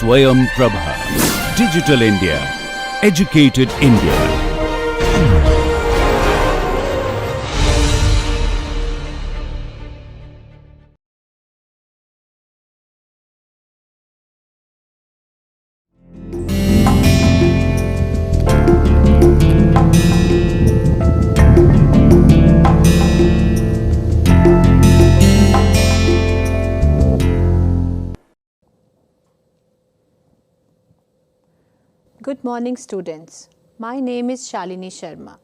Swayam Prabha. Digital India. Educated India. Good morning students. My name is Shalini Sharma.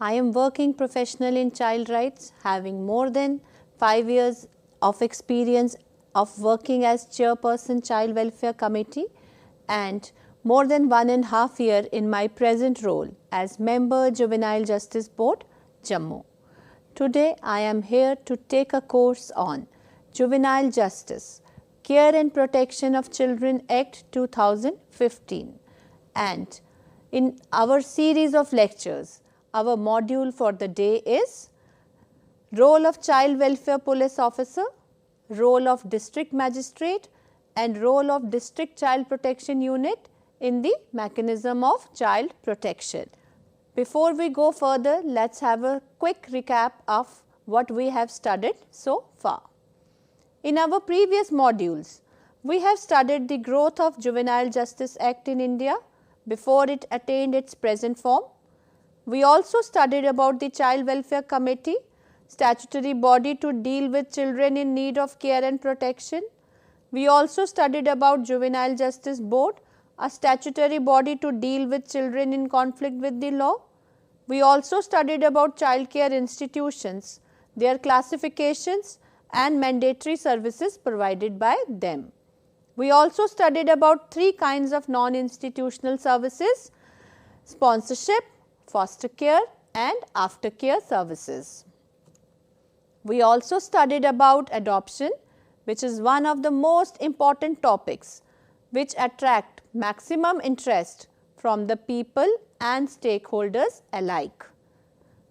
I am working professional in child rights, having more than 5 years of experience of working as chairperson Child Welfare Committee and more than 1.5 years in my present role as member Juvenile Justice Board, Jammu. Today I am here to take a course on Juvenile Justice, Care and Protection of Children Act 2015. And in our series of lectures, our module for the day is Role of Child Welfare Police Officer, Role of District Magistrate and Role of District Child Protection Unit in the mechanism of child protection. Before we go further, let's have a quick recap of what we have studied so far. In our previous modules, we have studied the growth of Juvenile Justice Act in India before it attained its present form. We also studied about the Child Welfare Committee, statutory body to deal with children in need of care and protection. We also studied about Juvenile Justice Board, a statutory body to deal with children in conflict with the law. We also studied about child care institutions, their classifications and mandatory services provided by them. We also studied about 3 kinds of non-institutional services: sponsorship, foster care and aftercare services. We also studied about adoption, which is one of the most important topics which attract maximum interest from the people and stakeholders alike.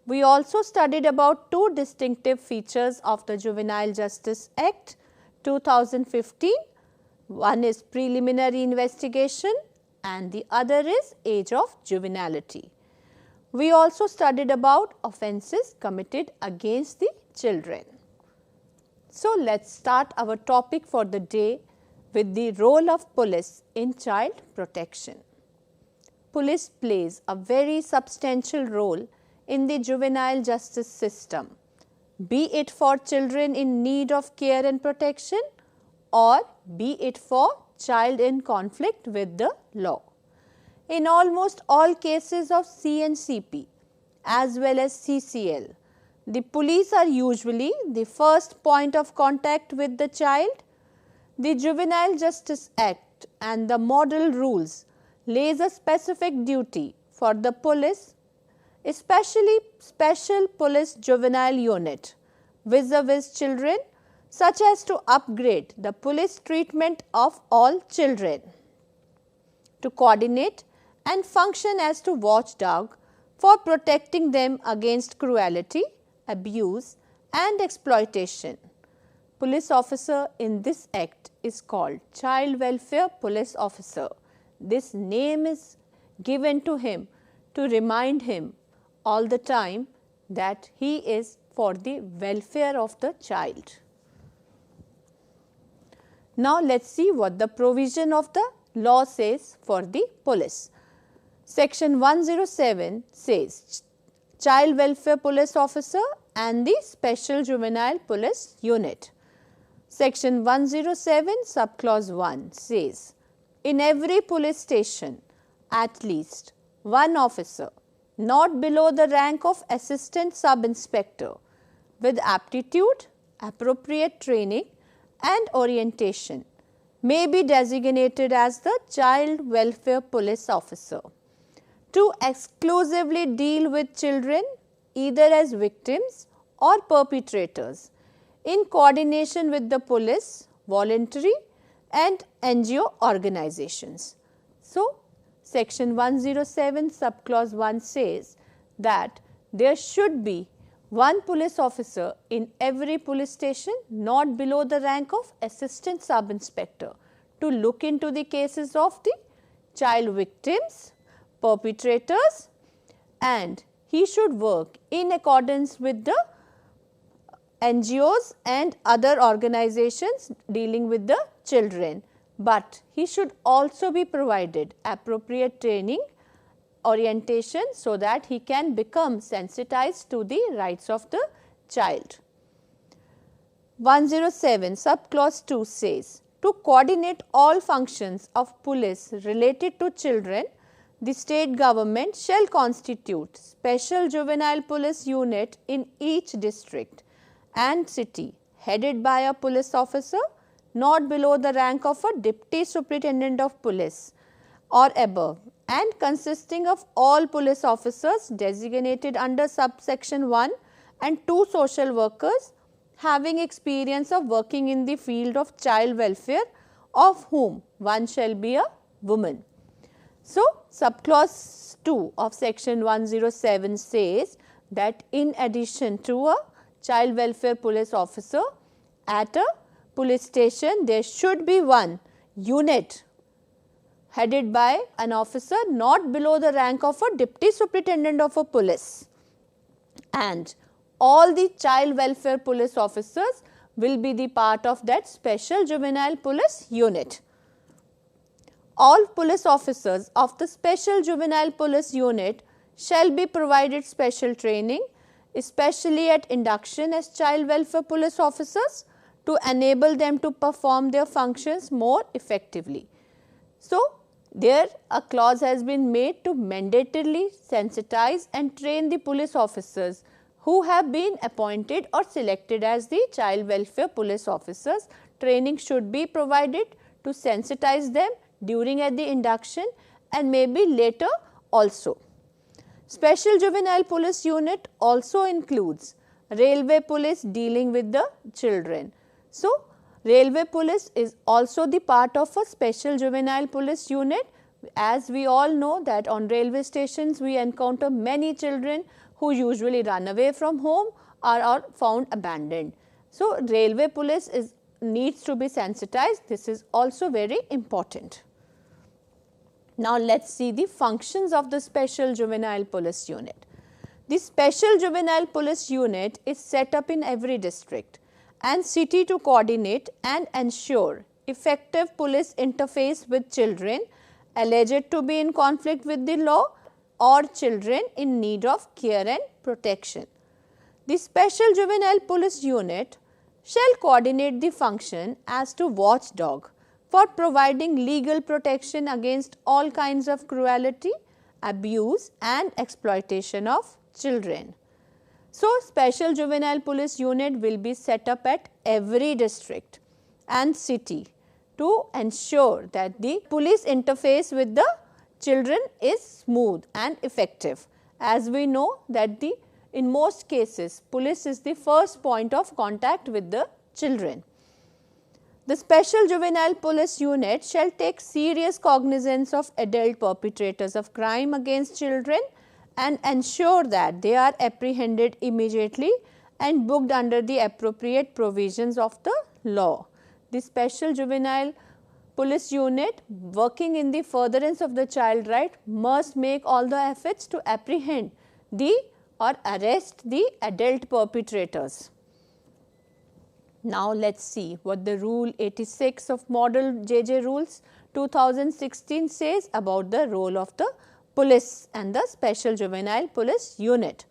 We also studied about 2 distinctive features of the Juvenile Justice Act 2015. One is preliminary investigation and the other is age of juvenility. We also studied about offences committed against the children. So, let us start our topic for the day with the role of police in child protection. Police plays a very substantial role in the juvenile justice system, be it for children in need of care and protection or be it for child in conflict with the law. In almost all cases of CNCP as well as CCL, the police are usually the first point of contact with the child. The Juvenile Justice Act and the model rules lays a specific duty for the police, especially Special Police Juvenile Unit vis-a-vis children, such as to upgrade the police treatment of all children, to coordinate and function as to watchdog for protecting them against cruelty, abuse and exploitation. Police officer in this act is called Child Welfare Police Officer. This name is given to him to remind him all the time that he is for the welfare of the child. Now, let us see what the provision of the law says for the police. Section 107 says Child Welfare Police Officer and the Special Juvenile Police Unit. Section 107 subclause 1 says, in every police station at least one officer not below the rank of assistant sub-inspector with aptitude, appropriate training and orientation may be designated as the Child Welfare Police Officer to exclusively deal with children either as victims or perpetrators in coordination with the police, voluntary and NGO organizations. So, section 107 subclause 1 says that there should be one police officer in every police station not below the rank of assistant sub-inspector to look into the cases of the child victims, perpetrators, and he should work in accordance with the NGOs and other organizations dealing with the children, but he should also be provided appropriate training, orientation, so that he can become sensitized to the rights of the child. 107 subclause 2 says, to coordinate all functions of police related to children, the state government shall constitute special juvenile police unit in each district and city headed by a police officer not below the rank of a deputy superintendent of police or above, and consisting of all police officers designated under subsection 1 and 2 social workers having experience of working in the field of child welfare, of whom one shall be a woman. So, subclause 2 of section 107 says that in addition to a child welfare police officer at a police station, there should be one unit headed by an officer not below the rank of a deputy superintendent of a police, and all the child welfare police officers will be the part of that special juvenile police unit. All police officers of the special juvenile police unit shall be provided special training, especially at induction as child welfare police officers, to enable them to perform their functions more effectively. So, there a clause has been made to mandatorily sensitize and train the police officers who have been appointed or selected as the child welfare police officers. Training should be provided to sensitize them during at the induction and maybe later also. Special juvenile police unit also includes railway police dealing with the children. So, railway police is also the part of a special juvenile police unit, as we all know that on railway stations we encounter many children who usually run away from home or are found abandoned. So, railway police needs to be sensitized. This is also very important. Now, let us see the functions of the special juvenile police unit. The special juvenile police unit is set up in every district and city to coordinate and ensure effective police interface with children alleged to be in conflict with the law or children in need of care and protection. The special juvenile police unit shall coordinate the function as to watchdog for providing legal protection against all kinds of cruelty, abuse and exploitation of children. So, special juvenile police unit will be set up at every district and city to ensure that the police interface with the children is smooth and effective. As we know that in most cases police is the first point of contact with the children. The special juvenile police unit shall take serious cognizance of adult perpetrators of crime against children and ensure that they are apprehended immediately and booked under the appropriate provisions of the law. The special juvenile police unit working in the furtherance of the child right must make all the efforts to apprehend or arrest the adult perpetrators. Now, let us see what the rule 86 of model JJ rules 2016 says about the role of the police and the special juvenile police unit.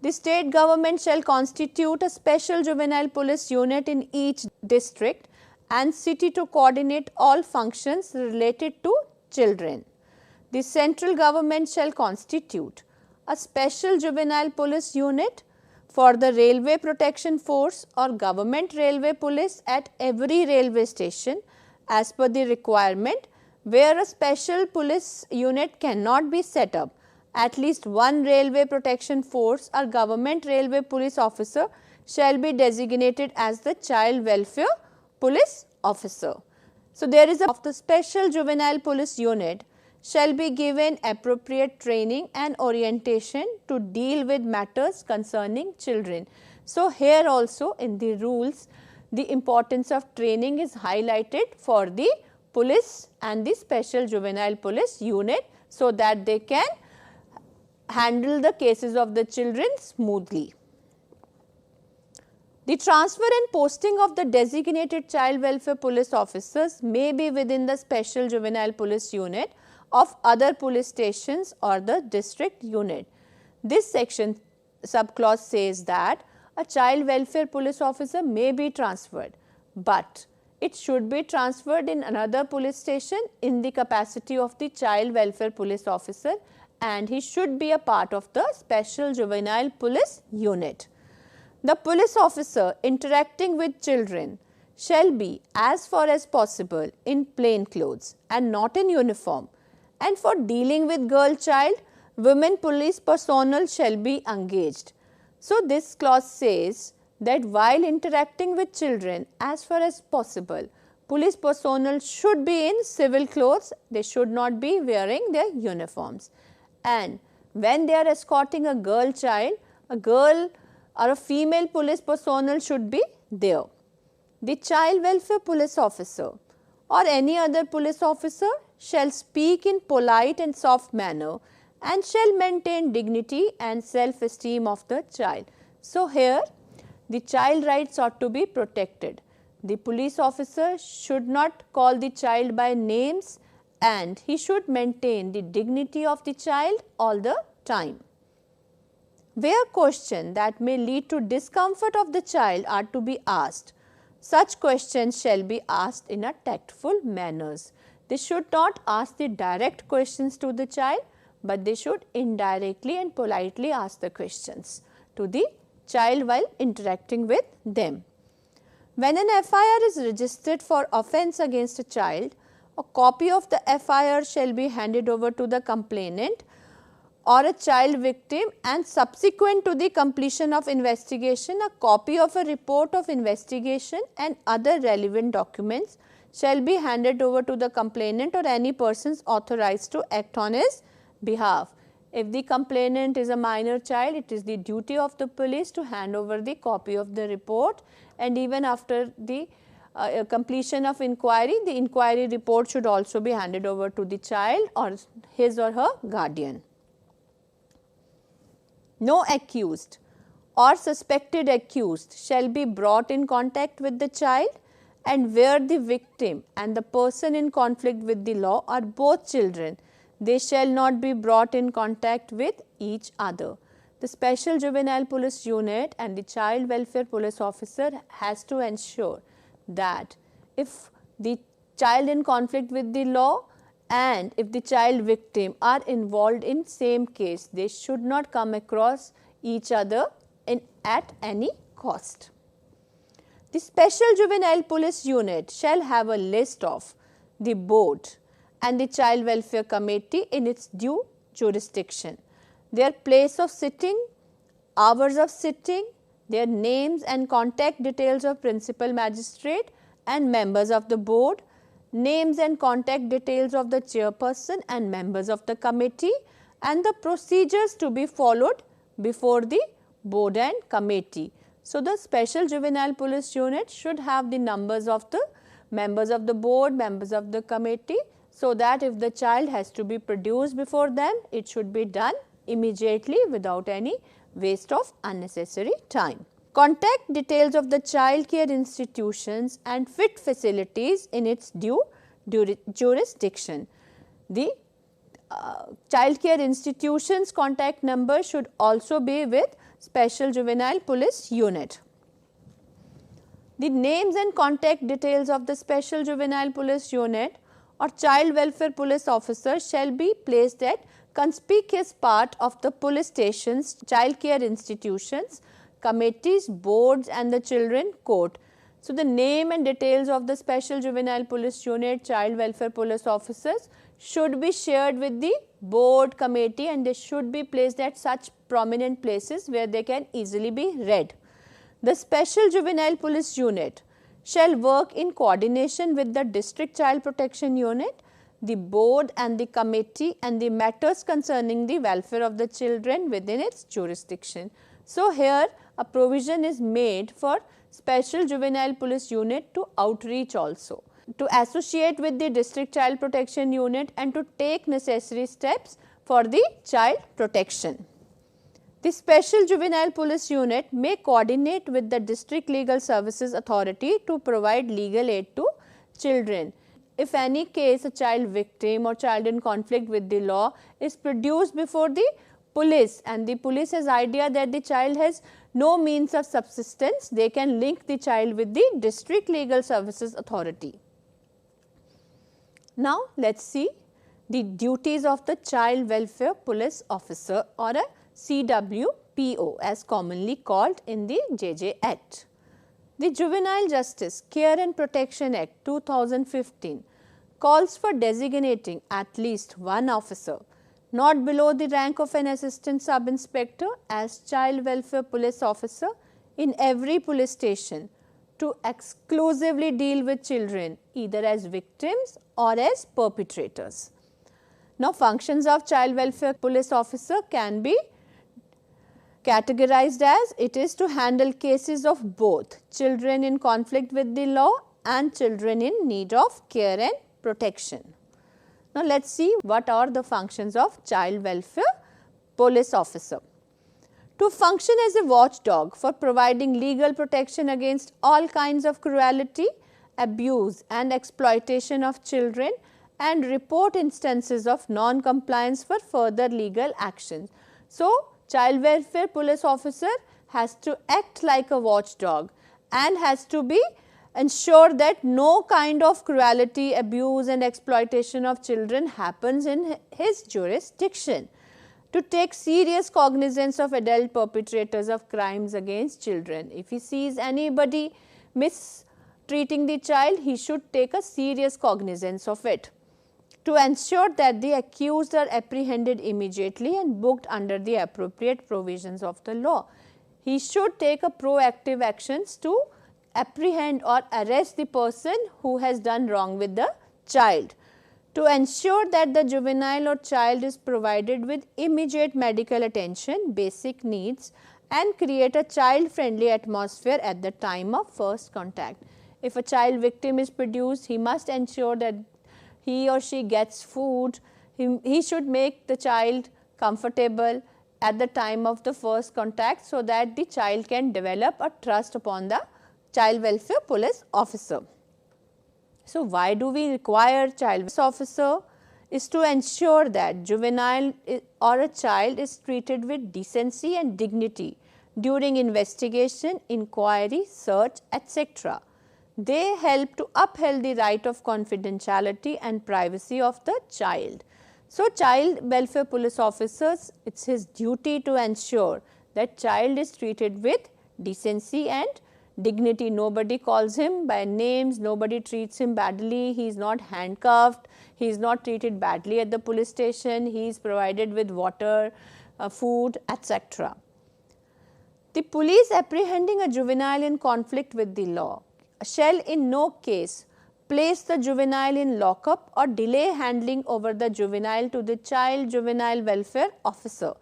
The state government shall constitute a special juvenile police unit in each district and city to coordinate all functions related to children. The central government shall constitute a special juvenile police unit for the railway protection force or government railway police at every railway station as per the requirement. Where a special police unit cannot be set up, at least one railway protection force or government railway police officer shall be designated as the child welfare police officer. So, there is of the special juvenile police unit shall be given appropriate training and orientation to deal with matters concerning children. So, here also in the rules the importance of training is highlighted for the police and the special juvenile police unit so that they can handle the cases of the children smoothly. The transfer and posting of the designated child welfare police officers may be within the special juvenile police unit of other police stations or the district unit. This section subclause says that a child welfare police officer may be transferred, but it should be transferred in another police station in the capacity of the child welfare police officer, and he should be a part of the special juvenile police unit. The police officer interacting with children shall be as far as possible in plain clothes and not in uniform, and for dealing with girl child, women police personnel shall be engaged. So, this clause says that while interacting with children as far as possible, police personnel should be in civil clothes, they should not be wearing their uniforms, and when they are escorting a girl child, a girl or a female police personnel should be there. The child welfare police officer or any other police officer shall speak in polite and soft manner and shall maintain dignity and self-esteem of the child. So, here the child rights ought to be protected. The police officer should not call the child by names and he should maintain the dignity of the child all the time. Where questions that may lead to discomfort of the child are to be asked, such questions shall be asked in a tactful manners. They should not ask the direct questions to the child, but they should indirectly and politely ask the questions to the child while interacting with them. When an FIR is registered for offence against a child, a copy of the FIR shall be handed over to the complainant or a child victim, and subsequent to the completion of investigation, a copy of a report of investigation and other relevant documents shall be handed over to the complainant or any persons authorized to act on his behalf. If the complainant is a minor child, it is the duty of the police to hand over the copy of the report, and even after the completion of inquiry, the inquiry report should also be handed over to the child or his or her guardian. No accused or suspected accused shall be brought in contact with the child, and where the victim and the person in conflict with the law are both children, they shall not be brought in contact with each other. The special juvenile police unit and the child welfare police officer has to ensure that if the child in conflict with the law and if the child victim are involved in same case, they should not come across each other at any cost. The special juvenile police unit shall have a list of the board and the child welfare committee in its due jurisdiction, their place of sitting, hours of sitting, their names and contact details of principal magistrate and members of the board, names and contact details of the chairperson and members of the committee, and the procedures to be followed before the board and committee. So, the special juvenile police unit should have the numbers of the members of the board, members of the committee, so that if the child has to be produced before them, it should be done immediately without any waste of unnecessary time. Contact details of the child care institutions and fit facilities in its due jurisdiction. The child care institutions contact number should also be with special juvenile police unit. The names and contact details of the special juvenile police unit or child welfare police officer shall be placed at conspicuous part of the police stations, child care institutions, committees, boards and the children court. So, the name and details of the special juvenile police unit, child welfare police officers should be shared with the board, committee, and they should be placed at such prominent places where they can easily be read. The special juvenile police unit shall work in coordination with the district child protection unit, the board and the committee, and the matters concerning the welfare of the children within its jurisdiction. So, here a provision is made for special juvenile police unit to outreach also. to associate with the district child protection unit and to take necessary steps for the child protection. The special juvenile police unit may coordinate with the district legal services authority to provide legal aid to children. If any case a child victim or child in conflict with the law is produced before the police and the police has idea that the child has no means of subsistence, they can link the child with the district legal services authority. Now, let us see the duties of the child welfare police officer or a CWPO as commonly called in the JJ Act. The Juvenile Justice Care and Protection Act 2015 calls for designating at least one officer not below the rank of an assistant sub-inspector as child welfare police officer in every police station to exclusively deal with children either as victims or as perpetrators. Now, functions of child welfare police officer can be categorized as it is to handle cases of both children in conflict with the law and children in need of care and protection. Now, let us see what are the functions of child welfare police officer. To function as a watchdog for providing legal protection against all kinds of cruelty, abuse and exploitation of children and report instances of non-compliance for further legal actions. So, child welfare police officer has to act like a watchdog and has to be ensure that no kind of cruelty, abuse and exploitation of children happens in his jurisdiction. To take serious cognizance of adult perpetrators of crimes against children. If he sees anybody mistreating the child, he should take a serious cognizance of it. To ensure that the accused are apprehended immediately and booked under the appropriate provisions of the law. He should take a proactive actions to apprehend or arrest the person who has done wrong with the child. To ensure that the juvenile or child is provided with immediate medical attention, basic needs and create a child friendly atmosphere at the time of first contact. If a child victim is produced, he must ensure that he or she gets food, he should make the child comfortable at the time of the first contact so that the child can develop a trust upon the child welfare police officer. So, why do we require child welfare officer? Is to ensure that juvenile or a child is treated with decency and dignity during investigation, inquiry, search, etc. They help to uphold the right of confidentiality and privacy of the child. So, child welfare police officers, it is his duty to ensure that child is treated with decency and dignity. Nobody calls him by names, nobody treats him badly, he is not handcuffed, he is not treated badly at the police station, he is provided with water, food, etc. The police apprehending a juvenile in conflict with the law shall in no case place the juvenile in lockup or delay handling over the juvenile to the child juvenile welfare officer.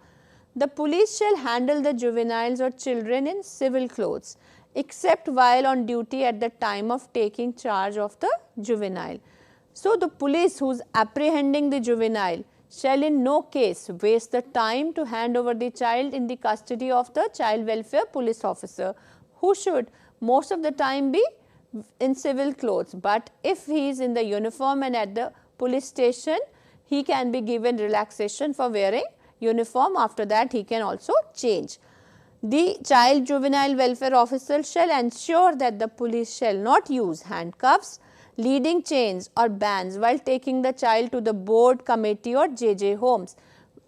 The police shall handle the juveniles or children in civil clothes except while on duty at the time of taking charge of the juvenile. So, the police who is apprehending the juvenile shall in no case waste the time to hand over the child in the custody of the child welfare police officer, who should most of the time be in civil clothes, but if he is in the uniform and at the police station, he can be given relaxation for wearing uniform. After that, he can also change. The child juvenile welfare officer shall ensure that the police shall not use handcuffs, leading chains or bands while taking the child to the board, committee or JJ homes.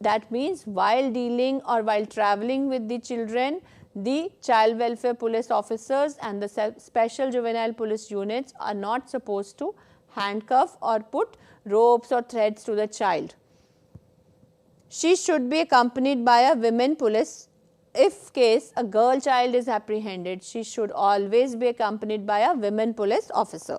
That means while dealing or while travelling with the children, the child welfare police officers and the special juvenile police units are not supposed to handcuff or put ropes or threads to the child. She should be accompanied by a women police. If case a girl child is apprehended, she should always be accompanied by a women police officer.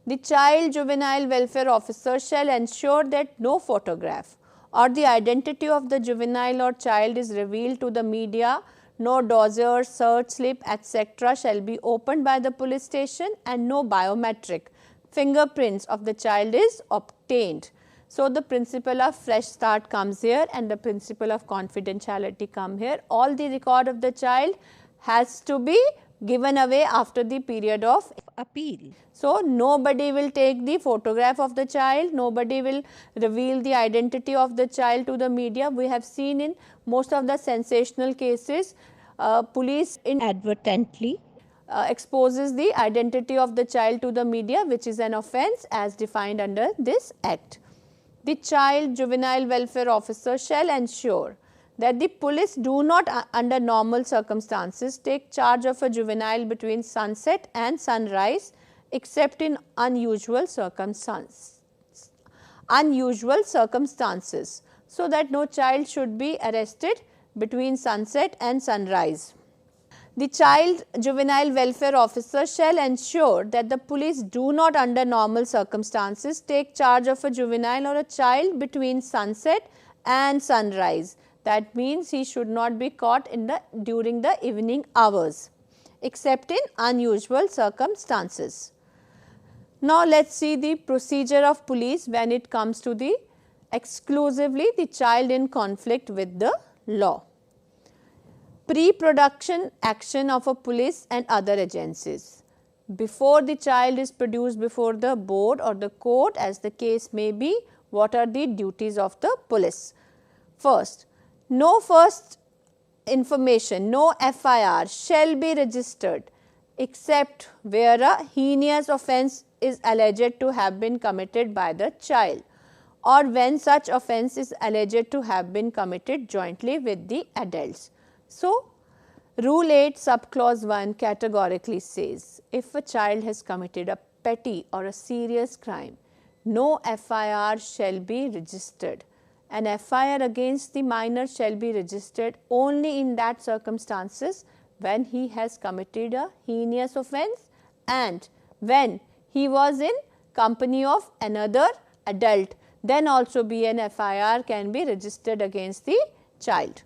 The child juvenile welfare officer shall ensure that no photograph or the identity of the juvenile or child is revealed to the media, no dossier, search slip, etc. shall be opened by the police station, and no biometric fingerprints of the child is obtained. So, the principle of fresh start comes here and the principle of confidentiality come here. All the record of the child has to be given away after the period of appeal. So, nobody will take the photograph of the child, nobody will reveal the identity of the child to the media. We have seen in most of the sensational cases, police inadvertently exposes the identity of the child to the media, which is an offence as defined under this act. The child juvenile welfare officer shall ensure that the police do not under normal circumstances take charge of a juvenile between sunset and sunrise except in unusual circumstances, so that no child should be arrested between sunset and sunrise. The child juvenile welfare officer shall ensure that the police do not under normal circumstances take charge of a juvenile or a child between sunset and sunrise. That means he should not be caught during the evening hours except in unusual circumstances. Now, let us see the procedure of police when it comes to the exclusively the child in conflict with the law. Pre-production action of a police and other agencies. Before the child is produced before the board or the court, as the case may be, what are the duties of the police? First, no first information, no FIR shall be registered except where a heinous offence is alleged to have been committed by the child, or when such offence is alleged to have been committed jointly with the adults. So, Rule 8 subclause 1 categorically says, if a child has committed a petty or a serious crime, no FIR shall be registered. An FIR against the minor shall be registered only in that circumstances when he has committed a heinous offence and when he was in company of another adult, then also an FIR can be registered against the child.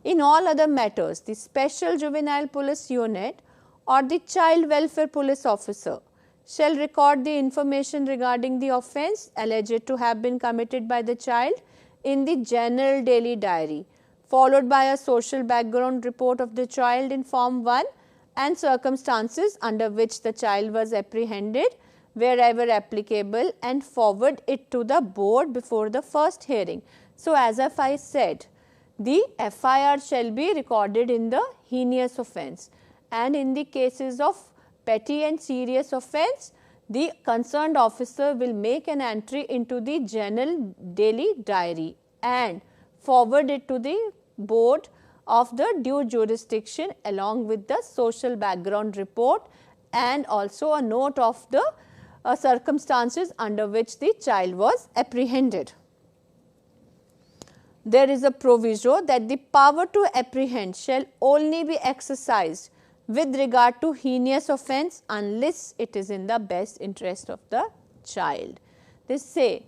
In all other matters, the special juvenile police unit or the child welfare police officer shall record the information regarding the offence alleged to have been committed by the child in the general daily diary, followed by a social background report of the child in Form 1 and circumstances under which the child was apprehended wherever applicable, and forward it to the board before the first hearing. So, as if I said, the FIR shall be recorded in the heinous offence, and in the cases of petty and serious offence, the concerned officer will make an entry into the general daily diary and forward it to the board of the due jurisdiction along with the social background report and also a note of the circumstances under which the child was apprehended. There is a proviso that the power to apprehend shall only be exercised with regard to heinous offence unless it is in the best interest of the child. They say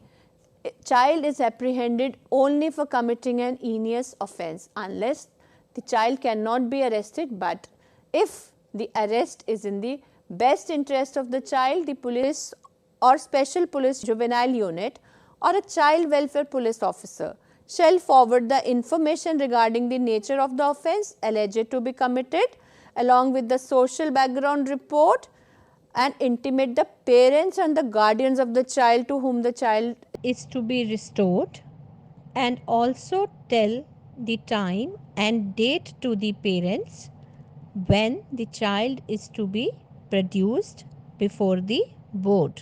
child is apprehended only for committing an heinous offence unless the child cannot be arrested, but if the arrest is in the best interest of the child, the police or special police juvenile unit or a child welfare police officer shall forward the information regarding the nature of the offence alleged to be committed along with the social background report and intimate the parents and the guardians of the child to whom the child is to be restored, and also tell the time and date to the parents when the child is to be produced before the board.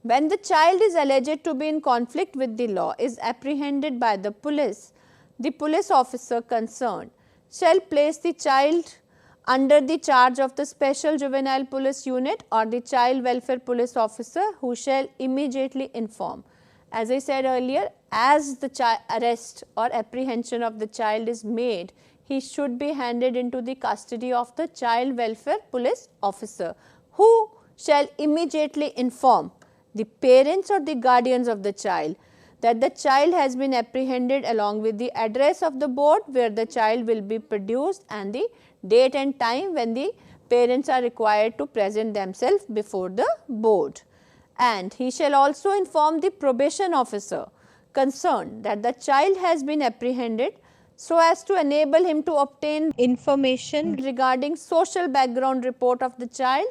When the child is alleged to be in conflict with the law, is apprehended by the police officer concerned shall place the child under the charge of the special juvenile police unit or the child welfare police officer, who shall immediately inform. As I said earlier, as the arrest or apprehension of the child is made, he should be handed into the custody of the child welfare police officer, who shall immediately inform the parents or the guardians of the child that the child has been apprehended along with the address of the board where the child will be produced and the date and time when the parents are required to present themselves before the board. And he shall also inform the probation officer concerned that the child has been apprehended so as to enable him to obtain information regarding social background report of the child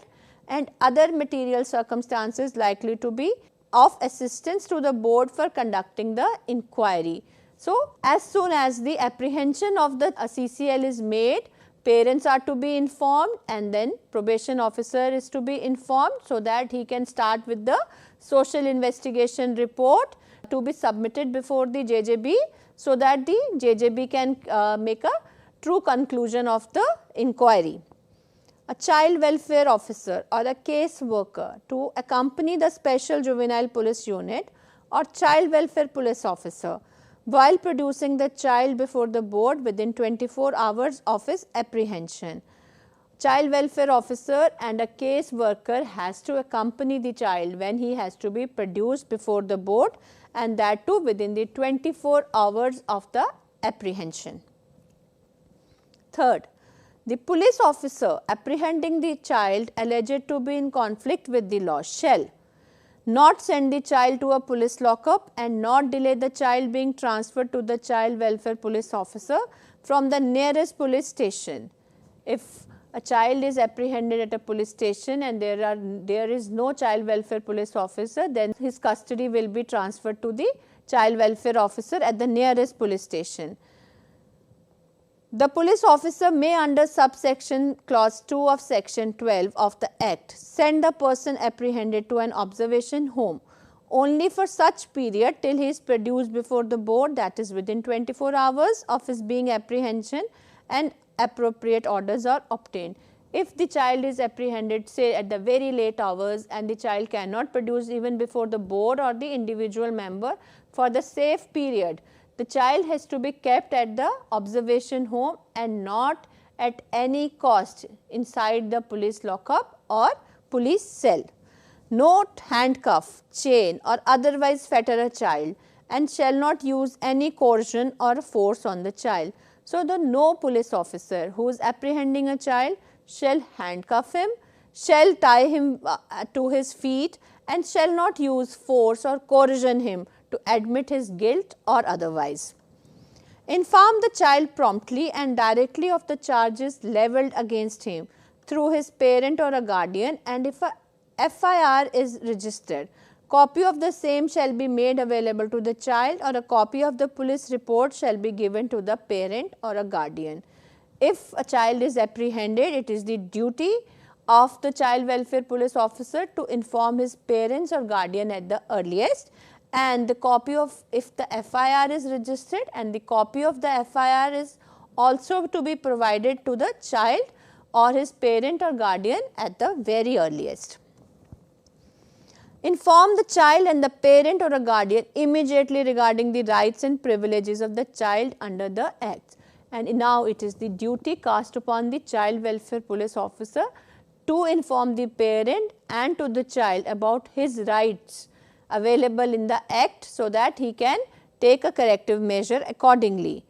and other material circumstances likely to be of assistance to the board for conducting the inquiry. So, as soon as the apprehension of the CCL is made, parents are to be informed and then probation officer is to be informed so that he can start with the social investigation report to be submitted before the JJB, so that the JJB can make a true conclusion of the inquiry. A child welfare officer or a case worker to accompany the special juvenile police unit or child welfare police officer while producing the child before the board within 24 hours of his apprehension. Child welfare officer and a case worker has to accompany the child when he has to be produced before the board, and that too within the 24 hours of the apprehension. Third, the police officer apprehending the child alleged to be in conflict with the law shall not send the child to a police lockup and not delay the child being transferred to the child welfare police officer from the nearest police station. If a child is apprehended at a police station and there is no child welfare police officer, then his custody will be transferred to the child welfare officer at the nearest police station. The police officer may, under subsection clause 2 of section 12 of the Act, send the person apprehended to an observation home only for such period till he is produced before the board, that is within 24 hours of his being apprehension and appropriate orders are obtained. If the child is apprehended say at the very late hours and the child cannot produce even before the board or the individual member for the safe period, the child has to be kept at the observation home and not at any cost inside the police lockup or police cell. Not handcuff, chain or otherwise fetter a child and shall not use any coercion or force on the child. So, the no police officer who is apprehending a child shall handcuff him, shall tie him to his feet and shall not use force or coercion him to admit his guilt or otherwise. Inform the child promptly and directly of the charges levelled against him through his parent or a guardian, and if a FIR is registered, copy of the same shall be made available to the child or a copy of the police report shall be given to the parent or a guardian. If a child is apprehended, it is the duty of the child welfare police officer to inform his parents or guardian at the earliest, and the copy of, if the FIR is registered, and the copy of the FIR is also to be provided to the child or his parent or guardian at the very earliest. Inform the child and the parent or a guardian immediately regarding the rights and privileges of the child under the Act. And now it is the duty cast upon the child welfare police officer to inform the parent and to the child about his rights available in the Act, so that he can take a corrective measure accordingly.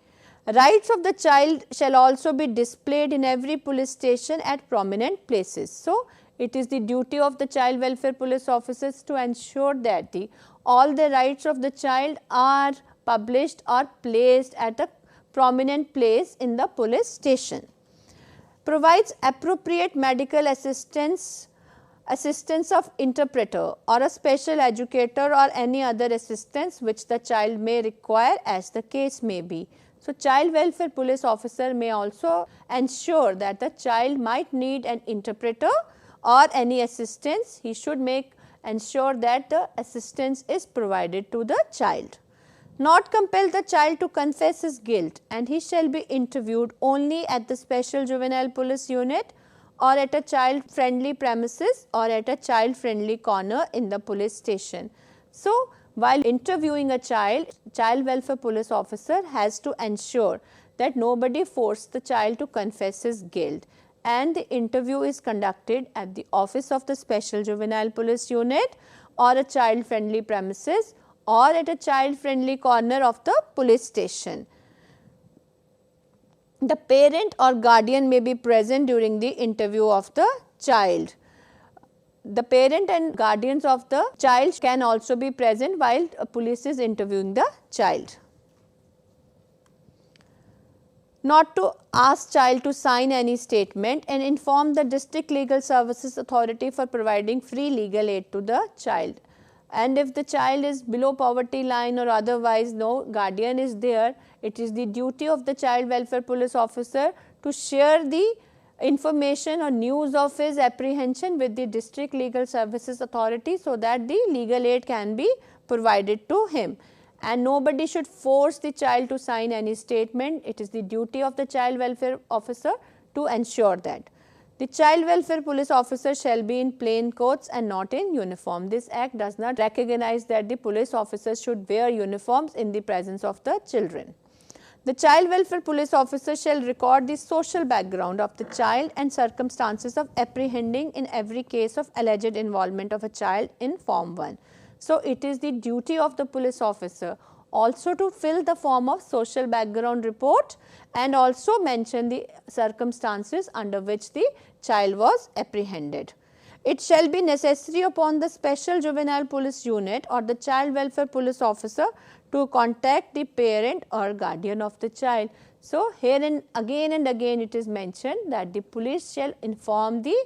Rights of the child shall also be displayed in every police station at prominent places. So, it is the duty of the child welfare police officers to ensure that all the rights of the child are published or placed at a prominent place in the police station. Provides appropriate medical assistance of interpreter or a special educator or any other assistance which the child may require as the case may be. So, child welfare police officer may also ensure that the child might need an interpreter or any assistance. He should ensure that the assistance is provided to the child. Not compel the child to confess his guilt, and he shall be interviewed only at the special juvenile police unit or at a child friendly premises or at a child friendly corner in the police station. So, while interviewing a child welfare police officer has to ensure that nobody forced the child to confess his guilt, and the interview is conducted at the office of the special juvenile police unit or a child friendly premises or at a child friendly corner of the police station. The parent or guardian may be present during the interview of the child. The parent and guardians of the child can also be present while police is interviewing the child. Not to ask child to sign any statement and inform the district legal services authority for providing free legal aid to the child. And if the child is below poverty line or otherwise no guardian is there, it is the duty of the child welfare police officer to share the information or news of his apprehension with the district legal services authority, so that the legal aid can be provided to him. And nobody should force the child to sign any statement. It is the duty of the child welfare officer to ensure that. The child welfare police officer shall be in plain clothes and not in uniform. This act does not recognize that the police officers should wear uniforms in the presence of the children. The child welfare police officer shall record the social background of the child and circumstances of apprehending in every case of alleged involvement of a child in Form 1. So, it is the duty of the police officer also to fill the form of social background report and also mention the circumstances under which the child was apprehended. It shall be necessary upon the special juvenile police unit or the child welfare police officer to contact the parent or guardian of the child. So, here and again it is mentioned that the police shall inform the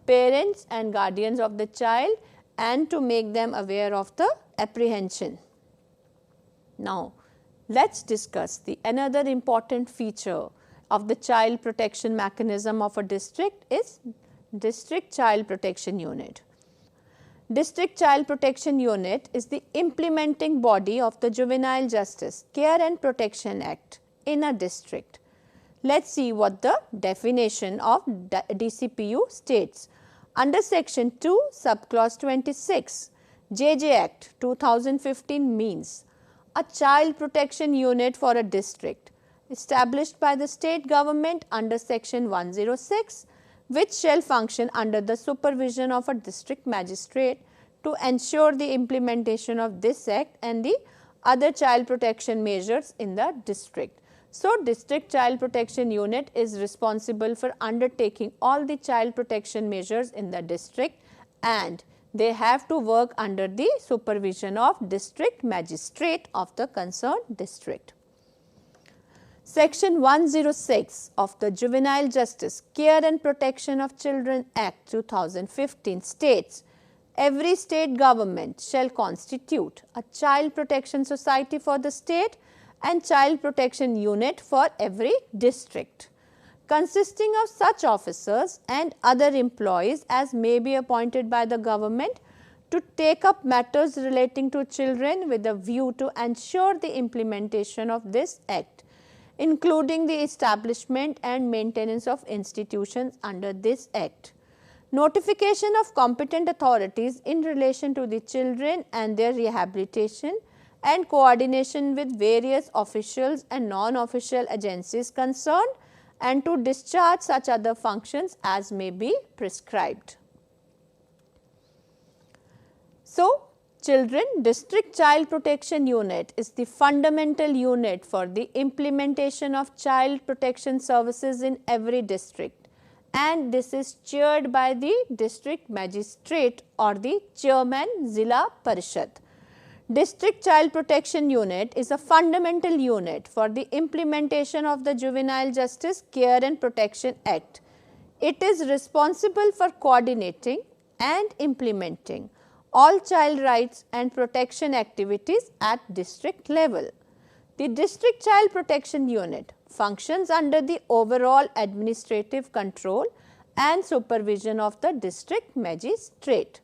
parents and guardians of the child and to make them aware of the apprehension. Now, let us discuss the another important feature of the child protection mechanism of a district is District Child Protection Unit. District Child Protection Unit is the implementing body of the Juvenile Justice Care and Protection Act in a district. Let us see what the definition of DCPU states. Under section 2 subclause 26, JJ Act 2015 means a child protection unit for a district established by the state government under section 106, which shall function under the supervision of a district magistrate to ensure the implementation of this act and the other child protection measures in the district. So, district child protection unit is responsible for undertaking all the child protection measures in the district, and they have to work under the supervision of district magistrate of the concerned district. Section 106 of the Juvenile Justice Care and Protection of Children Act 2015 states, every state government shall constitute a child protection society for the state and child protection unit for every district, consisting of such officers and other employees as may be appointed by the government to take up matters relating to children with a view to ensure the implementation of this act, including the establishment and maintenance of institutions under this act. Notification of competent authorities in relation to the children and their rehabilitation and coordination with various officials and non-official agencies concerned, and to discharge such other functions as may be prescribed. So, Children District Child Protection Unit is the fundamental unit for the implementation of child protection services in every district, and this is chaired by the district magistrate or the chairman Zilla Parishad. District Child Protection Unit is a fundamental unit for the implementation of the Juvenile Justice Care and Protection Act. It is responsible for coordinating and implementing all child rights and protection activities at district level. The District Child Protection Unit functions under the overall administrative control and supervision of the district magistrate.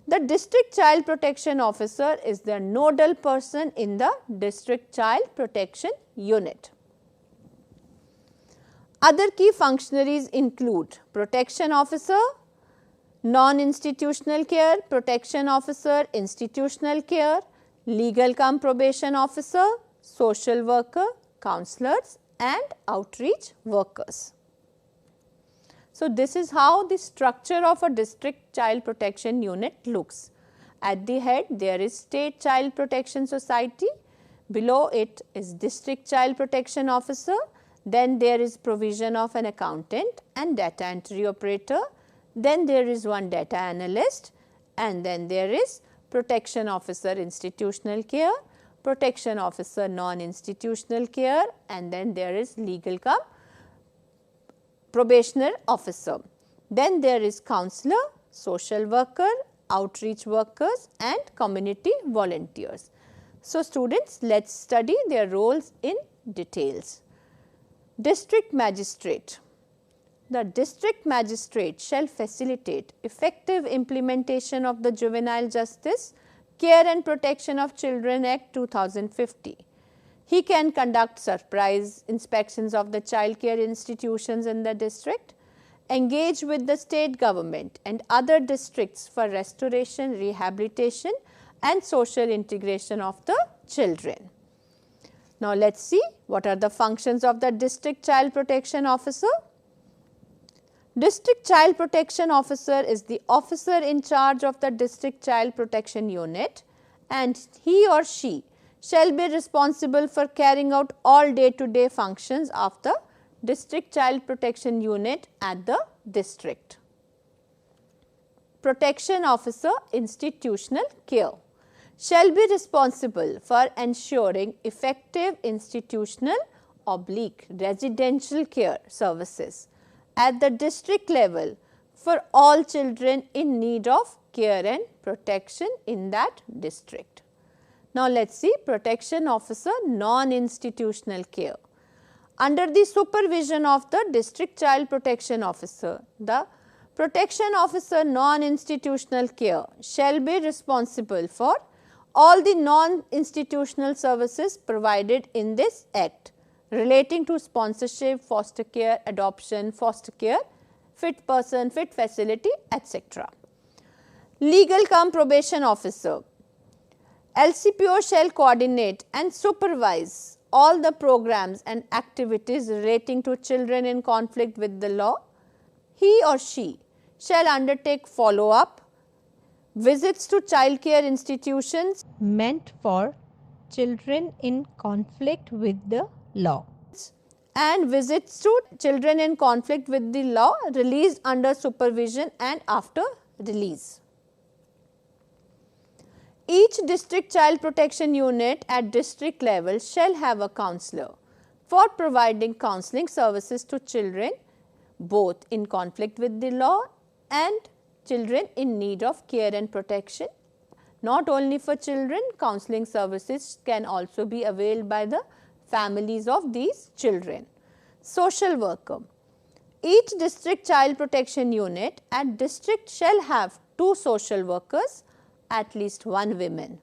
The District Child Protection Officer is the nodal person in the District Child Protection Unit. Other key functionaries include Protection Officer, Non-Institutional Care, Protection Officer, Institutional Care, Legal cum Probation Officer, Social Worker, Counselors and Outreach Workers. So, this is how the structure of a District Child Protection Unit looks, At the head there is State Child Protection Society, below it is District Child Protection Officer, then there is provision of an accountant and data entry operator, then there is one data analyst, and then there is Protection Officer Institutional Care, Protection Officer Non-Institutional Care, and then there is Legal cum Probationer Officer. Then there is Counselor, Social Worker, Outreach Workers and Community Volunteers. So, students, let us study their roles in details. District Magistrate. The District Magistrate shall facilitate effective implementation of the Juvenile Justice, Care and Protection of Children Act 2050. He can conduct surprise inspections of the child care institutions in the district, engage with the state government and other districts for restoration, rehabilitation and social integration of the children. Now, let us see what are the functions of the District Child Protection Officer. District Child Protection Officer is the officer in charge of the District Child Protection Unit, and he or she shall be responsible for carrying out all day-to-day functions of the District Child Protection Unit at the district. Protection Officer Institutional Care shall be responsible for ensuring effective institutional / residential care services at the district level for all children in need of care and protection in that district. Now, let us see Protection Officer Non-Institutional Care. Under the supervision of the District Child Protection Officer, the Protection Officer Non-Institutional Care shall be responsible for all the non-institutional services provided in this Act relating to sponsorship, foster care, adoption, foster care, fit person, fit facility, etc. Legal cum Probation Officer. LCPO shall coordinate and supervise all the programs and activities relating to children in conflict with the law. He or she shall undertake follow-up, visits to child care institutions meant for children in conflict with the law, and visits to children in conflict with the law released under supervision and after release. Each district child protection unit at district level shall have a counselor for providing counseling services to children both in conflict with the law and children in need of care and protection. Not only for children, counseling services can also be availed by the families of these children. Social worker. Each district child protection unit at district shall have 2 social workers, at least 1 woman,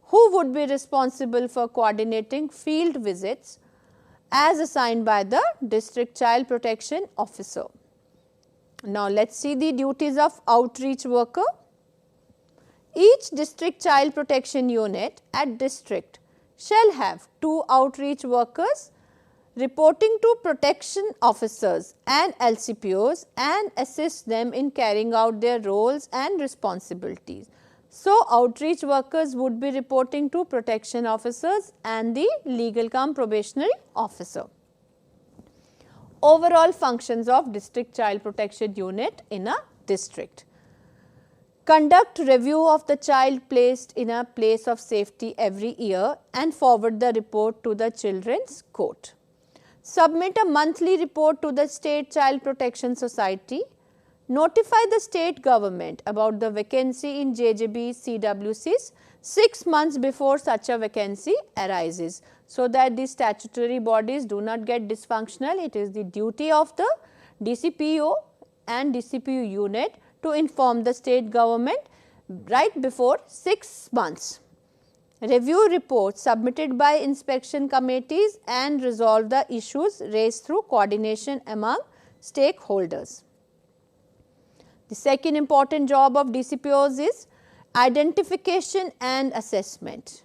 who would be responsible for coordinating field visits as assigned by the district child protection officer. Now, let us see the duties of outreach worker. Each district child protection unit at district shall have 2 outreach workers reporting to protection officers and LCPOs and assist them in carrying out their roles and responsibilities. So, outreach workers would be reporting to protection officers and the legal cum probationary officer. Overall functions of district child protection unit in a district. Conduct review of the child placed in a place of safety every year and forward the report to the children's court. Submit a monthly report to the State Child Protection Society. Notify the state government about the vacancy in JJB CWCs 6 months before such a vacancy arises, so that the statutory bodies do not get dysfunctional. It is the duty of the DCPO and DCPU unit to inform the state government right before 6 months. Review reports submitted by inspection committees and resolve the issues raised through coordination among stakeholders. The second important job of DCPOs is identification and assessment.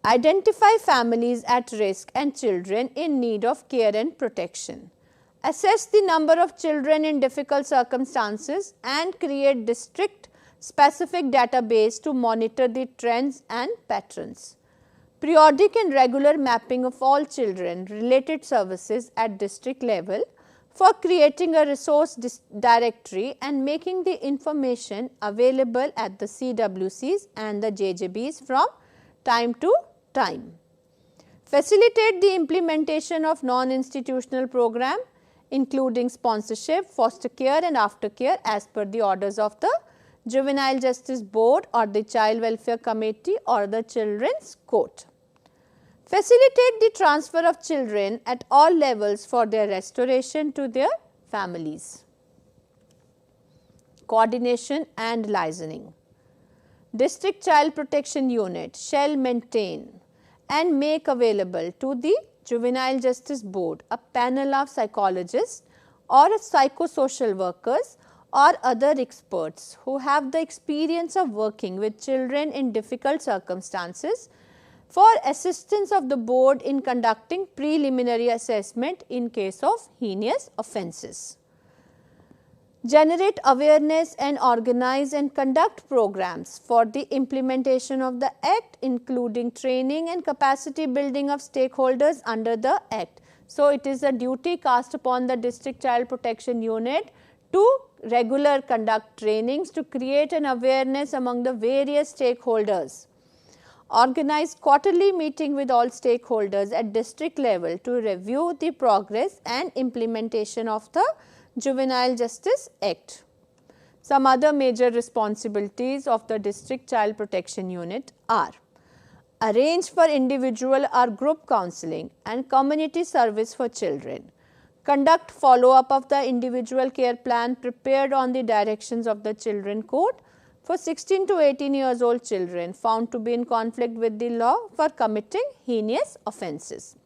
Identify families at risk and children in need of care and protection. Assess the number of children in difficult circumstances and create district specific database to monitor the trends and patterns. Periodic and regular mapping of all children related services at district level for creating a resource directory and making the information available at the CWCs and the JJBs from time to time. Facilitate the implementation of non-institutional program including sponsorship, foster care and aftercare as per the orders of the Juvenile Justice Board or the Child Welfare Committee or the Children's Court. Facilitate the transfer of children at all levels for their restoration to their families. Coordination and licensing. District Child Protection Unit shall maintain and make available to the Juvenile Justice Board a panel of psychologists or psychosocial workers or other experts who have the experience of working with children in difficult circumstances for assistance of the board in conducting preliminary assessment in case of heinous offences. Generate awareness and organize and conduct programs for the implementation of the Act including training and capacity building of stakeholders under the Act. So, it is a duty cast upon the District Child Protection Unit to regular conduct trainings to create an awareness among the various stakeholders. Organize quarterly meeting with all stakeholders at district level to review the progress and implementation of the Juvenile Justice Act. Some other major responsibilities of the District Child Protection Unit are: arrange for individual or group counselling and community service for children, conduct follow up of the individual care plan prepared on the directions of the Children Court for 16 to 18 years old children found to be in conflict with the law for committing heinous offences.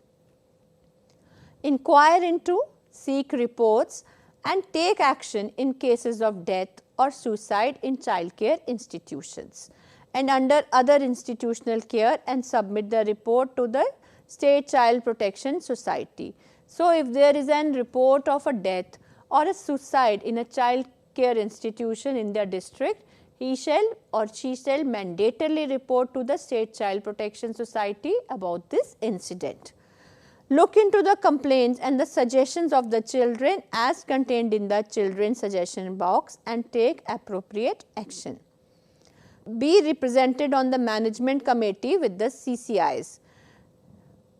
Inquire into, seek reports and take action in cases of death or suicide in child care institutions and under other institutional care and submit the report to the State Child Protection Society. So, if there is an report of a death or a suicide in a child care institution in their district, he shall or she shall mandatorily report to the State Child Protection Society about this incident. Look into the complaints and the suggestions of the children as contained in the children's suggestion box and take appropriate action. Be represented on the management committee with the CCIs.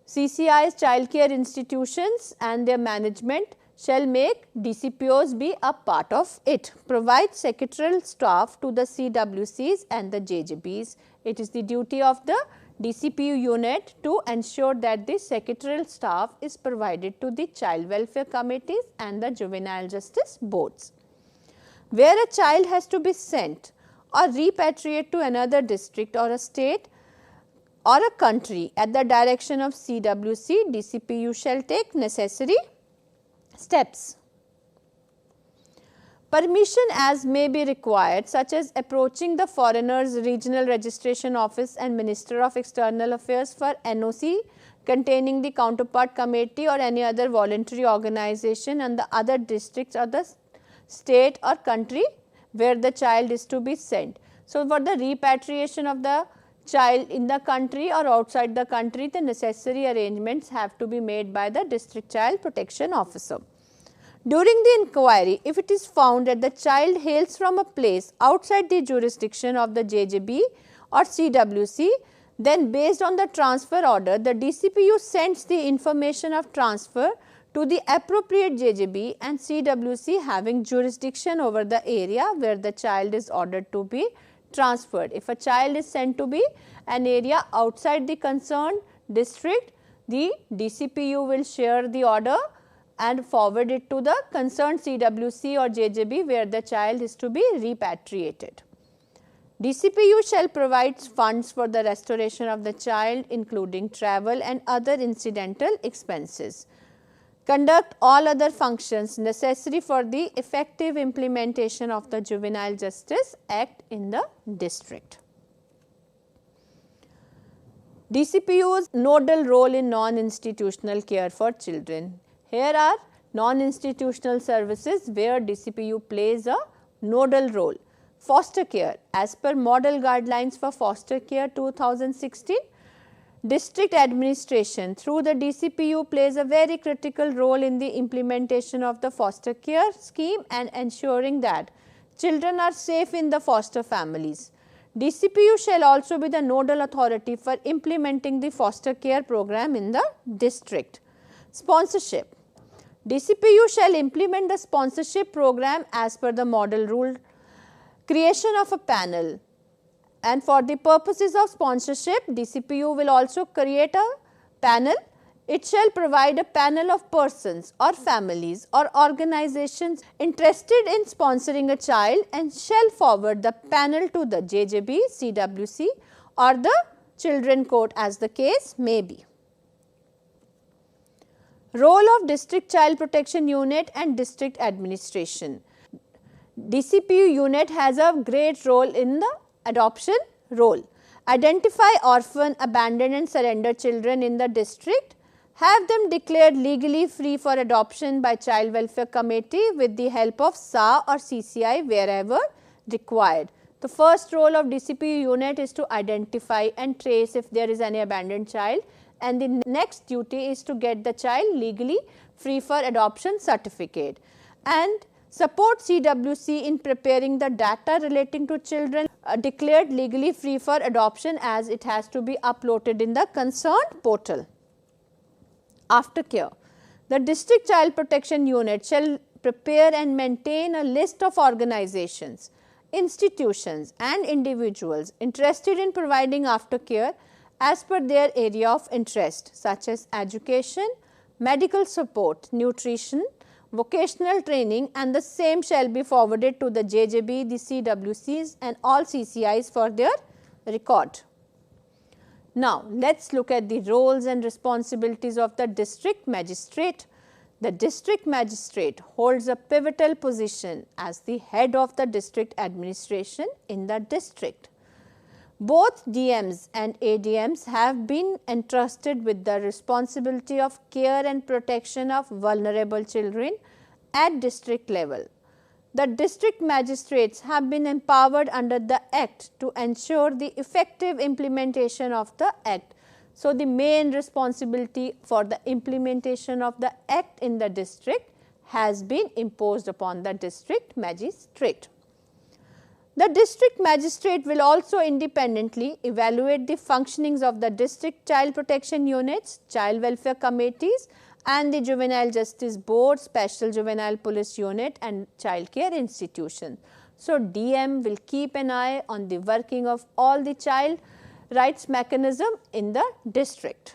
CCIs, child care institutions and their management shall make DCPOs be a part of it. Provide secretarial staff to the CWCs and the JJBs. It is the duty of the DCPU unit to ensure that the secretarial staff is provided to the child welfare committees and the juvenile justice boards. Where a child has to be sent or repatriate to another district or a state or a country at the direction of CWC, DCPU shall take necessary steps. Permission as may be required, such as approaching the foreigners regional registration office and Minister of External Affairs for NOC containing the counterpart committee or any other voluntary organization and the other districts or the state or country where the child is to be sent. So, for the repatriation of the child in the country or outside the country, the necessary arrangements have to be made by the district child protection officer. During the inquiry, if it is found that the child hails from a place outside the jurisdiction of the JJB or CWC, then based on the transfer order, the DCPU sends the information of transfer to the appropriate JJB and CWC having jurisdiction over the area where the child is ordered to be transferred. If a child is sent to be an area outside the concerned district, the DCPU will share the order and forward it to the concerned CWC or JJB where the child is to be repatriated. DCPU shall provide funds for the restoration of the child including travel and other incidental expenses. Conduct all other functions necessary for the effective implementation of the Juvenile Justice Act in the district. DCPU's nodal role in non-institutional care for children. Here are non-institutional services where DCPU plays a nodal role. Foster care. As per Model Guidelines for Foster Care 2016, district administration through the DCPU plays a very critical role in the implementation of the foster care scheme and ensuring that children are safe in the foster families. DCPU shall also be the nodal authority for implementing the foster care program in the district. Sponsorship. DCPU shall implement the sponsorship program as per the model rule. Creation of a panel, and for the purposes of sponsorship, DCPU will also create a panel. It shall provide a panel of persons or families or organizations interested in sponsoring a child and shall forward the panel to the JJB, CWC or the Children Court as the case may be. Role of District Child Protection Unit and District Administration. DCPU unit has a great role in the adoption role. Identify orphan, abandoned and surrendered children in the district, have them declared legally free for adoption by Child Welfare Committee with the help of SA or CCI wherever required. The first role of DCPU unit is to identify and trace if there is any abandoned child, and the next duty is to get the child legally free for adoption certificate and support CWC in preparing the data relating to children declared legally free for adoption, as it has to be uploaded in the concerned portal. Aftercare. The District Child Protection Unit shall prepare and maintain a list of organizations, institutions and individuals interested in providing aftercare as per their area of interest, such as education, medical support, nutrition, vocational training, and the same shall be forwarded to the JJB, the CWCs and all CCIs for their record. Now, let us look at the roles and responsibilities of the district magistrate. The district magistrate holds a pivotal position as the head of the district administration in the district. Both DMs and ADMs have been entrusted with the responsibility of care and protection of vulnerable children at district level. The district magistrates have been empowered under the Act to ensure the effective implementation of the Act. So, the main responsibility for the implementation of the Act in the district has been imposed upon the district magistrate. The district magistrate will also independently evaluate the functionings of the district child protection units, child welfare committees and the juvenile justice board, special juvenile police unit and child care institution. So, DM will keep an eye on the working of all the child rights mechanism in the district.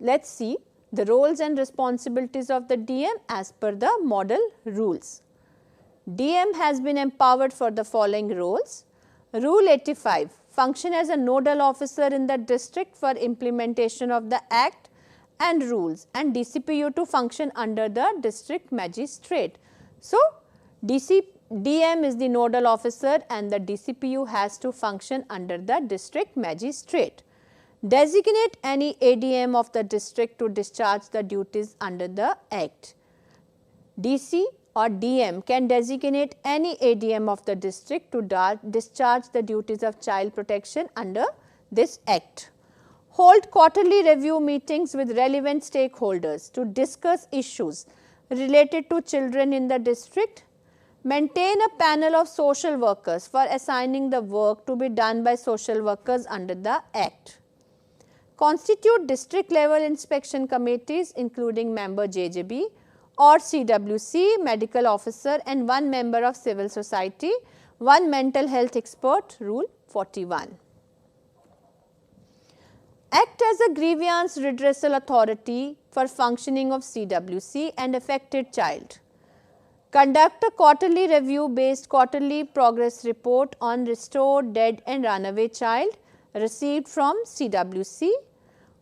Let us see the roles and responsibilities of the DM as per the model rules. DM has been empowered for the following roles. Rule 85, function as a nodal officer in the district for implementation of the Act and rules, and DCPU to function under the district magistrate. So, DM is the nodal officer and the DCPU has to function under the district magistrate. Designate any ADM of the district to discharge the duties under the Act. DC or DM can designate any ADM of the district to discharge the duties of child protection under this Act. Hold quarterly review meetings with relevant stakeholders to discuss issues related to children in the district. Maintain a panel of social workers for assigning the work to be done by social workers under the Act. Constitute district level inspection committees including member JJB or CWC, medical officer and one member of civil society, one mental health expert, Rule 41. Act as a grievance redressal authority for functioning of CWC and affected child. Conduct a quarterly review based quarterly progress report on restored, dead and runaway child received from CWC.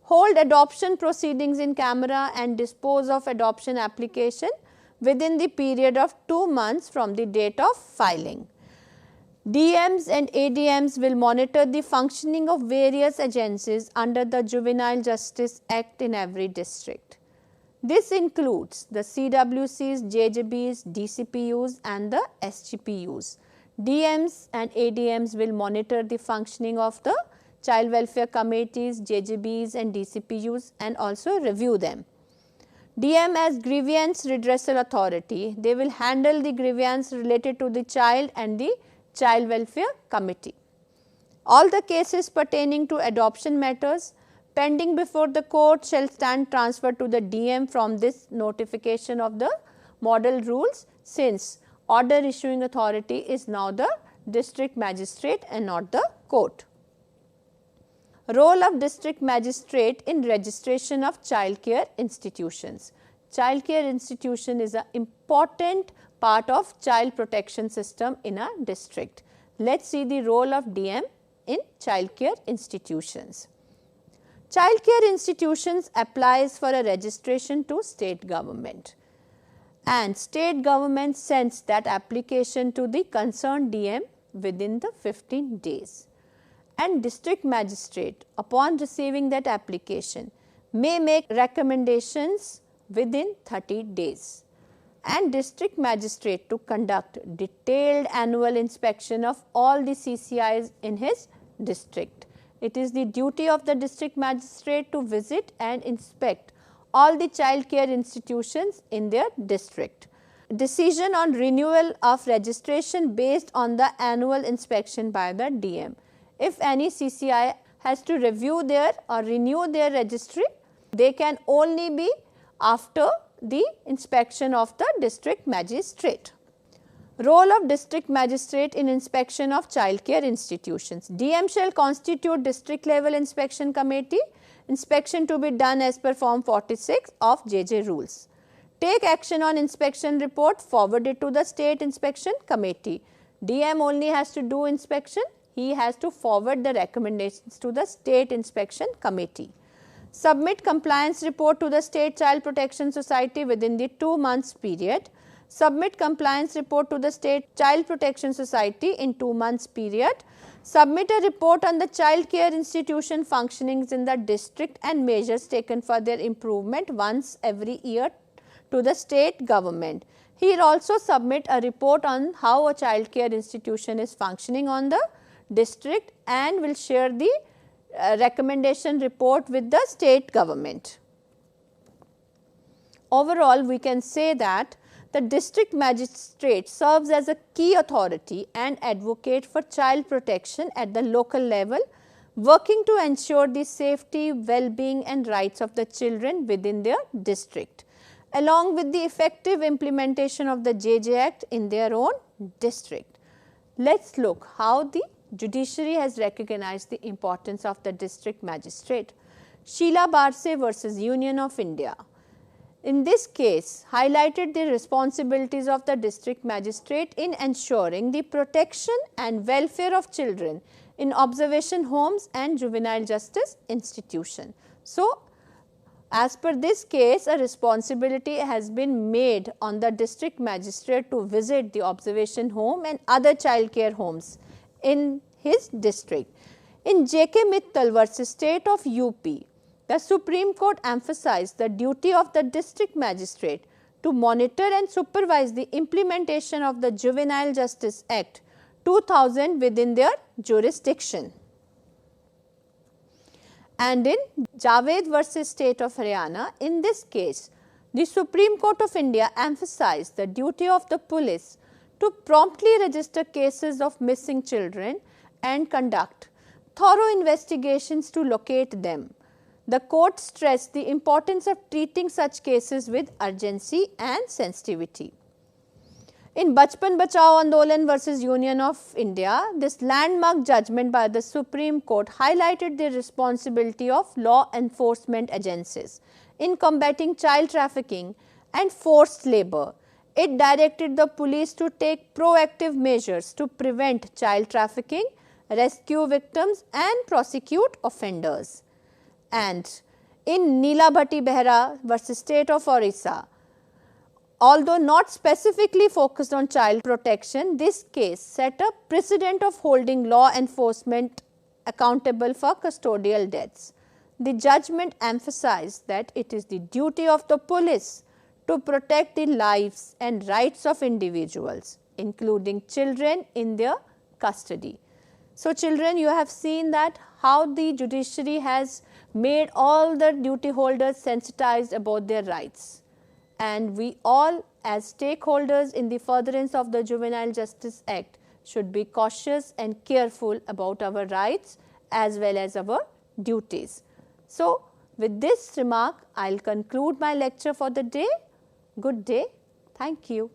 Hold adoption proceedings in camera and dispose of adoption application within the period of 2 months from the date of filing. DMs and ADMs will monitor the functioning of various agencies under the Juvenile Justice Act in every district. This includes the CWCs, JJBs, DCPUs and the SGPUs. DMs and ADMs will monitor the functioning of the child welfare committees, JJBs and DCPUs and also review them. DM as grievance redressal authority, they will handle the grievance related to the child and the child welfare committee. All the cases pertaining to adoption matters pending before the court shall stand transferred to the DM from this notification of the model rules, since order issuing authority is now the district magistrate and not the court. Role of district magistrate in registration of child care institutions. Child care institution is an important part of child protection system in a district. Let us see the role of DM in child care institutions. Child care institutions applies for a registration to state government, and state government sends that application to the concerned DM within the 15 days. And district magistrate, upon receiving that application, may make recommendations within 30 days. And district magistrate to conduct detailed annual inspection of all the CCIs in his district. It is the duty of the district magistrate to visit and inspect all the child care institutions in their district. Decision on renewal of registration based on the annual inspection by the DM. If any CCI has to review their or renew their registry, they can only be after the inspection of the district magistrate. Role of district magistrate in inspection of child care institutions. DM shall constitute district level inspection committee, inspection to be done as per form 46 of JJ rules. Take action on inspection report, forward it to the state inspection committee. DM only has to do inspection, he has to forward the recommendations to the state inspection committee. Submit compliance report to the State Child Protection Society within the 2 months period. Submit compliance report to the State Child Protection Society in 2 months period. Submit a report on the child care institution functionings in the district and measures taken for their improvement once every year to the state government. Here also submit a report on how a child care institution is functioning on the district and will share the recommendation report with the state government. Overall, we can say that the district magistrate serves as a key authority and advocate for child protection at the local level, working to ensure the safety, well-being and rights of the children within their district, along with the effective implementation of the JJ Act in their own district. Let us look how the judiciary has recognized the importance of the district magistrate. Sheila Barse versus Union of India. In this case, highlighted the responsibilities of the district magistrate in ensuring the protection and welfare of children in observation homes and juvenile justice institution. So, as per this case, a responsibility has been made on the district magistrate to visit the observation home and other child care homes in his district. In J.K. Mittal versus State of UP, the Supreme Court emphasized the duty of the district magistrate to monitor and supervise the implementation of the Juvenile Justice Act 2000 within their jurisdiction. And in Javed versus State of Haryana, in this case, the Supreme Court of India emphasized the duty of the police to promptly register cases of missing children and conduct thorough investigations to locate them. The court stressed the importance of treating such cases with urgency and sensitivity. In Bachpan Bachao Andolan versus Union of India, this landmark judgment by the Supreme Court highlighted the responsibility of law enforcement agencies in combating child trafficking and forced labor. It directed the police to take proactive measures to prevent child trafficking, rescue victims and prosecute offenders. And in Neela Bhatti Behra versus State of Orissa, although not specifically focused on child protection, this case set a precedent of holding law enforcement accountable for custodial deaths. The judgment emphasized that it is the duty of the police to protect the lives and rights of individuals, including children in their custody. So, children, you have seen that how the judiciary has made all the duty holders sensitized about their rights, and we all as stakeholders in the furtherance of the Juvenile Justice Act should be cautious and careful about our rights as well as our duties. So, with this remark, I will conclude my lecture for the day. Good day. Thank you.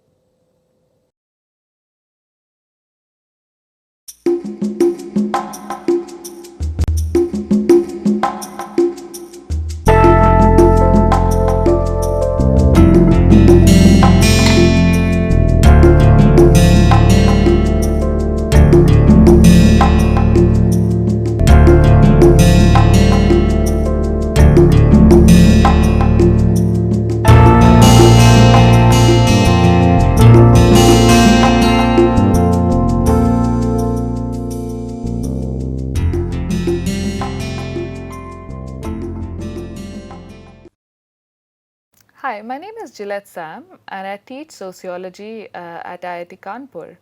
Hi, my name is Gillette Sam and I teach sociology at IIT Kanpur.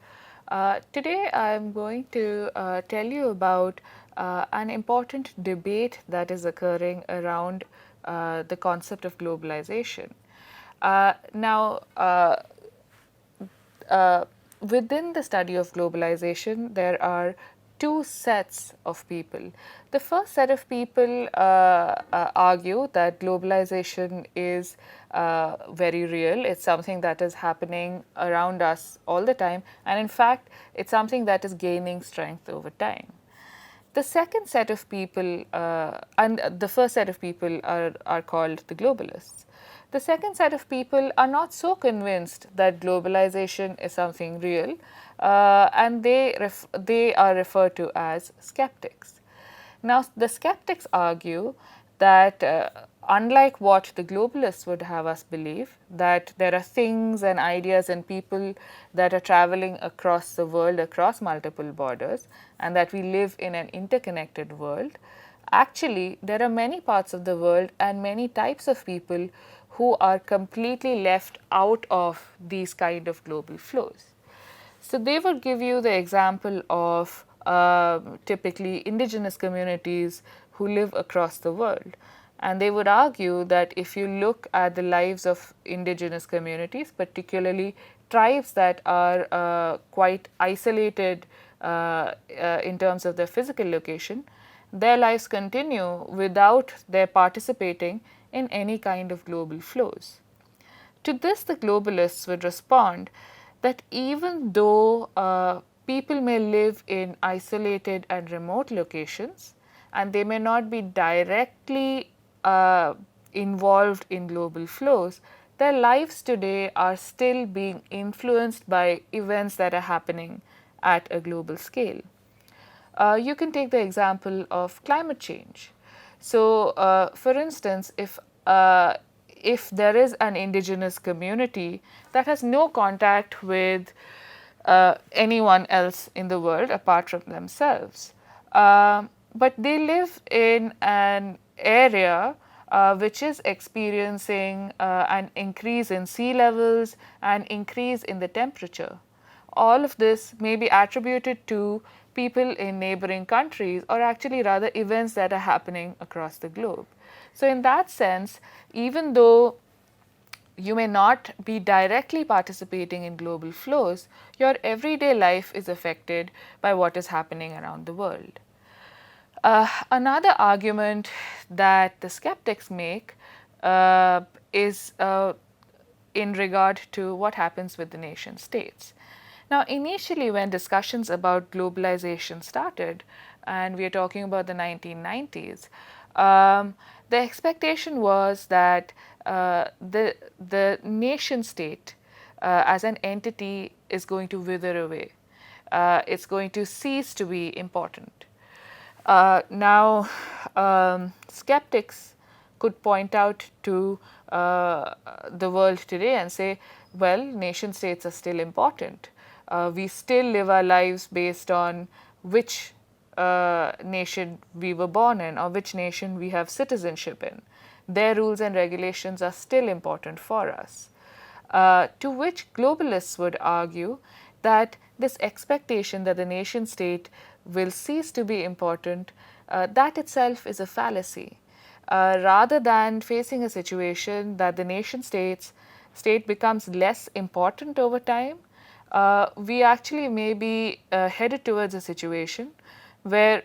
Today I am going to tell you about an important debate that is occurring around the concept of globalization. Now, within the study of globalization, there are two sets of people. The first set of people argue that globalization is very real. It's something that is happening around us all the time, and in fact, it's something that is gaining strength over time. The second set of people, and the first set of people are called the globalists. The second set of people are not so convinced that globalization is something real, and they are referred to as skeptics. Now, the skeptics argue that unlike what the globalists would have us believe, that there are things and ideas and people that are traveling across the world, across multiple borders, and that we live in an interconnected world, actually there are many parts of the world and many types of people who are completely left out of these kind of global flows. So, they would give you the example of typically indigenous communities who live across the world. And they would argue that if you look at the lives of indigenous communities, particularly tribes that are quite isolated in terms of their physical location, their lives continue without their participating in any kind of global flows. To this, the globalists would respond that even though people may live in isolated and remote locations, and they may not be directly involved in global flows, their lives today are still being influenced by events that are happening at a global scale. You can take the example of climate change. So, for instance, if there is an indigenous community that has no contact with anyone else in the world apart from themselves, but they live in an area which is experiencing an increase in sea levels, an increase in the temperature. All of this may be attributed to people in neighboring countries, or actually rather events that are happening across the globe. So, in that sense, even though you may not be directly participating in global flows, your everyday life is affected by what is happening around the world. Another argument that the skeptics make is in regard to what happens with the nation states. Now, initially when discussions about globalization started, and we are talking about the 1990s, the expectation was that the nation state as an entity is going to wither away. It's going to cease to be important. Now, skeptics could point out to the world today and say, well, nation states are still important. We still live our lives based on which nation we were born in or which nation we have citizenship in. Their rules and regulations are still important for us. To which globalists would argue that this expectation that the nation state will cease to be important, that itself is a fallacy. Rather than facing a situation that the nation state becomes less important over time, we actually may be headed towards a situation where,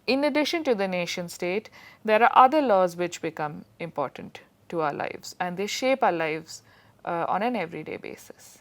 in addition to the nation state, there are other laws which become important to our lives and they shape our lives on an everyday basis.